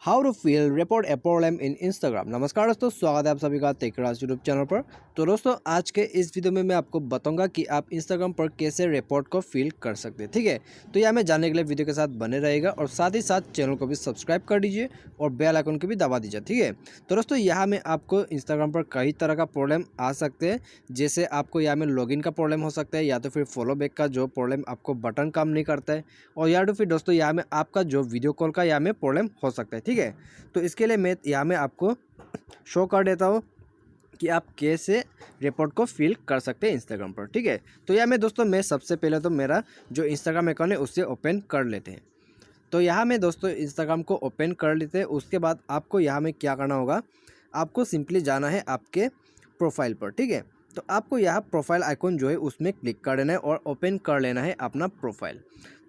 How to file report a problem in Instagram. नमस्कार दोस्तों, स्वागत है आप सभी का टेकराज यूट्यूब चैनल पर। तो दोस्तों आज के इस वीडियो में मैं आपको बताऊंगा कि आप इंस्टाग्राम पर कैसे रिपोर्ट को फील कर सकते हैं। ठीक है, तो यह हमें जानने के लिए वीडियो के साथ बने रहेगा और साथ ही साथ चैनल को भी सब्सक्राइब कर दीजिए और बेल आइकन को भी दबा दीजिए। ठीक है, तो दोस्तों यहाँ में आपको इंस्टाग्राम पर कई तरह का प्रॉब्लम आ सकते हैं। जैसे आपको यहाँ में लॉगिन का प्रॉब्लम हो सकता है, या तो फिर फॉलो बैक का जो प्रॉब्लम आपको बटन काम नहीं करता है, और या तो फिर दोस्तों यहाँ में आपका जो वीडियो कॉल का यहाँ में प्रॉब्लम हो सकता है। ठीक है, तो इसके लिए मैं यहाँ में आपको शो कर देता हूँ कि आप कैसे रिपोर्ट को फिल कर सकते हैं इंस्टाग्राम पर। ठीक है, तो यहाँ में दोस्तों मैं सबसे पहले तो मेरा जो इंस्टाग्राम अकाउंट है उससे ओपन कर लेते हैं। तो यहाँ में दोस्तों इंस्टाग्राम को ओपन कर लेते हैं। उसके बाद आपको यहाँ में क्या करना होगा, आपको सिंपली जाना है आपके प्रोफाइल पर। ठीक है, तो आपको यहाँ प्रोफाइल आइकॉन जो है उसमें क्लिक कर देना है और ओपन कर लेना है अपना प्रोफाइल।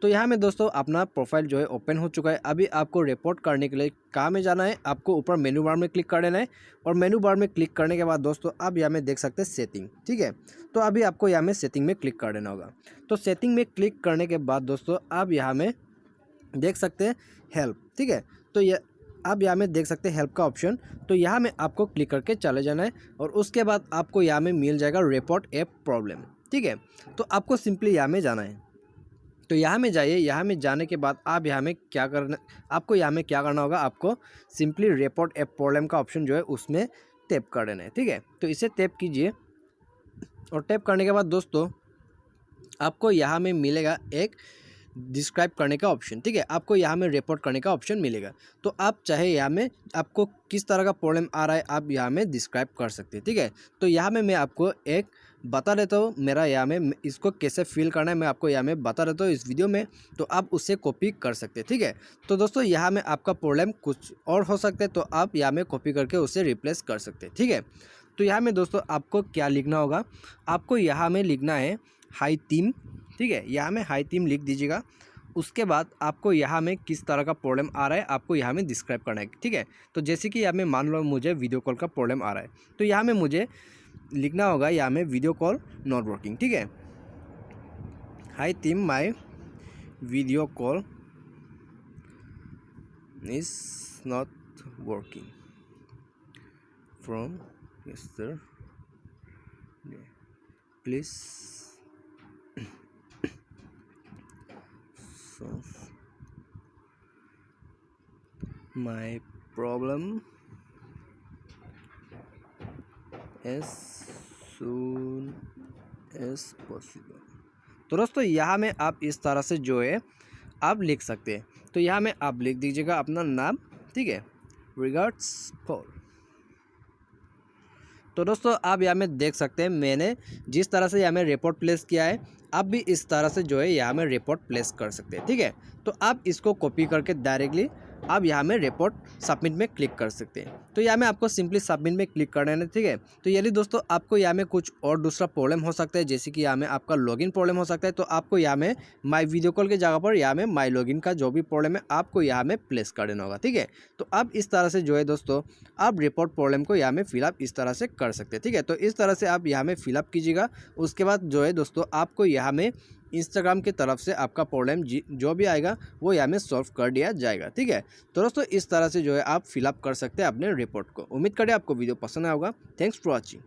तो यहाँ में दोस्तों अपना प्रोफाइल जो है ओपन हो चुका है। अभी आपको रिपोर्ट करने के लिए कहाँ में जाना है, आपको ऊपर मेनू बार में क्लिक कर देना है और मेनू बार में क्लिक करने के बाद दोस्तों आप यहाँ में देख सकते हैं सेटिंग। ठीक है, तो अभी आपको यहाँ में सेटिंग में क्लिक कर देना होगा। तो सेटिंग में क्लिक करने के बाद दोस्तों आप यहाँ में देख सकते हैं हेल्प। ठीक है, तो ये आप यहाँ में देख सकते हैं हेल्प का ऑप्शन। तो यहाँ में आपको क्लिक करके चले जाना है और उसके बाद आपको यहाँ में मिल जाएगा रिपोर्ट ए प्रॉब्लम। ठीक है, तो आपको सिंपली यहाँ में जाना है। तो यहाँ में जाइए। यहाँ में जाने के बाद आप यहाँ में क्या करना, आपको यहाँ में क्या करना होगा, आपको सिंपली रिपोर्ट ए प्रॉब्लम का ऑप्शन जो है उसमें टैप कर देना है। ठीक है, तो इसे टैप कीजिए और टैप करने के बाद दोस्तों आपको यहाँ में मिलेगा एक डिस्क्राइब करने का ऑप्शन। ठीक है, आपको यहाँ में रिपोर्ट करने का ऑप्शन मिलेगा। तो आप चाहे यहाँ में आपको किस तरह का प्रॉब्लम आ रहा है आप यहाँ में डिस्क्राइब कर सकते हैं। ठीक है, तो यहाँ में मैं आपको एक बता देता हूँ, मेरा यहाँ में इसको कैसे फिल करना है मैं आपको यहाँ में बता देता हूँ इस वीडियो में, तो आप उससे कॉपी कर सकते हैं। ठीक है, तो दोस्तों यहाँ में आपका प्रॉब्लम कुछ और हो सकता है, तो आप यहाँ में कॉपी करके उसे रिप्लेस कर सकते हैं। ठीक है, तो यहाँ में दोस्तों आपको क्या लिखना होगा, आपको यहाँ में लिखना है हाई थीम। ठीक है, यहाँ में हाई थीम लिख दीजिएगा। उसके बाद आपको यहाँ में किस तरह का प्रॉब्लम आ रहा है आपको यहाँ में डिस्क्राइब करना है। ठीक है, तो जैसे कि यहाँ में मान लो मुझे वीडियो कॉल का प्रॉब्लम आ रहा है, तो यहाँ में मुझे लिखना होगा यहाँ में वीडियो कॉल नॉट वर्किंग। ठीक है, high theme my video call is not working from yesterday, please solve my problem as soon as possible। तो दोस्तों यहाँ में आप इस तरह से जो है आप लिख सकते हैं। तो यहाँ में आप लिख दीजिएगा अपना नाम। ठीक है, रिगार्ड्स फॉर। तो दोस्तों आप यहाँ में देख सकते हैं मैंने जिस तरह से यहाँ में रिपोर्ट प्लेस किया है, आप भी इस तरह से जो है यहाँ में रिपोर्ट प्लेस कर सकते हैं। ठीक है, तो आप इसको कॉपी करके डायरेक्टली आप यहाँ में रिपोर्ट सबमिट में क्लिक कर सकते हैं। तो यहाँ में आपको सिंपली सबमिट में क्लिक करना है। ठीक है, तो यदि दोस्तों आपको यहाँ में कुछ और दूसरा प्रॉब्लम हो सकता है, जैसे कि यहाँ में आपका लॉगिन प्रॉब्लम हो सकता है, तो आपको यहाँ में माई वीडियो कॉल की जगह पर यहाँ में माई लॉगिन का जो भी प्रॉब्लम है आपको यहाँ में प्लेस कर देना होगा। ठीक है, तो आप इस तरह से जो है दोस्तों आप रिपोर्ट प्रॉब्लम को यहाँ में फिलअप इस तरह से कर सकते हैं। ठीक है, तो इस तरह से आप यहाँ में फिलअप कीजिएगा। उसके बाद जो है दोस्तों आपको यहाँ में इंस्टाग्राम की तरफ से आपका प्रॉब्लम जो भी आएगा वो यहाँ में सॉल्व कर दिया जाएगा। ठीक है, तो दोस्तों इस तरह से जो है आप फिलअप कर सकते हैं अपने रिपोर्ट को। उम्मीद करें आपको वीडियो पसंद आया होगा। Thanks for watching.